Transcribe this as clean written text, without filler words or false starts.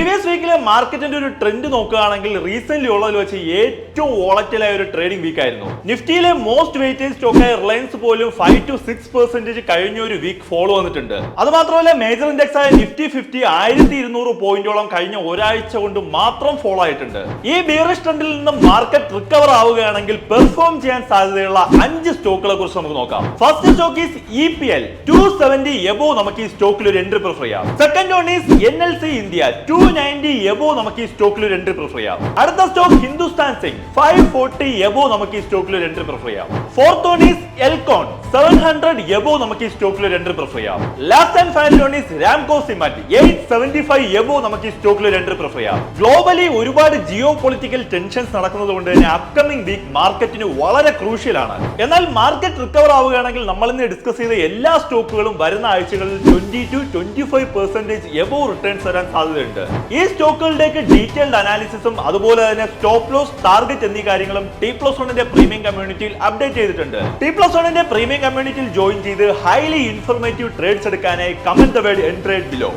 Previous വീക്കിലെ മാർക്കറ്റിന്റെ ഒരു trend നോക്കുകയാണെങ്കിൽ റീസെന്റ് ഉള്ളതിൽ വെച്ച് ഏറ്റവും വോളറ്റൈൽ ആയ ഒരു ട്രേഡിംഗ് വീക്ക് ആയിരുന്നു. നിഫ്റ്റിയിലെ മോസ്റ്റ് വെയിറ്റേജ് സ്റ്റോക്കായ റിലയൻസ് പോലും 5 to 6% കഴിഞ്ഞ ഒരു വീക്ക് ഫോളോ വന്നിട്ടുണ്ട്. അത് മാത്രമല്ല മേജർ ഇൻഡെക്സ് ആയ നിഫ്റ്റി 50 1200 പോയിന്റോളം കഴിഞ്ഞ ഒരാഴ്ച കൊണ്ട് മാത്രം ഫോളോ ആയിട്ടുണ്ട്. ഈ ബിയറിഷ് ട്രെൻഡിൽ നിന്നും മാർക്കറ്റ് റിക്കവർ ആവുകയാണെങ്കിൽ പെർഫോം ചെയ്യാൻ സാധ്യതയുള്ള 5 സ്റ്റോക്കുകളെ കുറിച്ച് നമുക്ക് നോക്കാം. First stock is EPL 270 above നമുക്ക് ഈ സ്റ്റോക്കിൽ ഒരു എൻട്രി പ്രിഫർ ചെയ്യാം. Second one is NLC India 290 above നമുക്ക് ഈ സ്റ്റോക്കിൽ ഒരു എൻട്രി പ്രിഫർ ചെയ്യാം. അടുത്ത സ്റ്റോക്ക് ഹിന്ദുസ്ഥാൻ സിങ്ക് 540 എബോവ് നമുക്ക് ഈ സ്റ്റോക്കിൽ ഒരു എൻട്രി പ്രിഫർ ചെയ്യാം. ഫോർത്ത് വൺ ഈസ് എൽകോൺ 700 എബോവ് നമുക്ക് ഈ സ്റ്റോക്കിൽ ഒരു എൻട്രി പ്രിഫർ ചെയ്യാം. Last and final one is Ramco cement 875 above നമുക്ക് ഈ സ്റ്റോക്കിൽ ഒരു എൻട്രി പ്രിഫർ ചെയ്യാം. ഗ്ലോബലി ഒരുപാട് ജിയോ പൊളിറ്റിക്കൽ ടെൻഷൻസ് നടക്കുന്നത് കൊണ്ട് തന്നെ അപ്കമിംഗ് വീക്ക് മാർക്കറ്റിന് വളരെ ക്രൂഷ്യൽ ആണ്. എന്നാൽ മാർക്കറ്റ് റിക്കവർ ആവുകയാണെങ്കിൽ നമ്മൾ ഇന്ന് ഡിസ്കസ് ചെയ്ത എല്ലാ സ്റ്റോക്കുകളും വരുന്ന ആഴ്ചകളിൽ 20 to 25% എബോവ് റിട്ടേൺസ് വരാൻ സാധ്യതയുണ്ട്. ഈ സ്റ്റോക്കുകളുടെയൊക്കെ ഡീറ്റെയിൽഡ് അനാലിസിസും അതുപോലെ തന്നെ സ്റ്റോപ്പ് ലോസ്, ടാർഗറ്റ് എന്നീ കാര്യങ്ങളും T+1ന്റെ പ്രീമിയം കമ്മ്യൂണിറ്റിയിൽ അപ്ഡേറ്റ് ചെയ്തിട്ടുണ്ട്. T+1ന്റെ പ്രീമിയം കമ്മ്യൂണിറ്റിയിൽ ജോയിൻ ചെയ്ത് ഹൈലി ഇൻഫോർമേറ്റീവ് ട്രേഡ്സ് എടുക്കാനായി comment the word entrade below.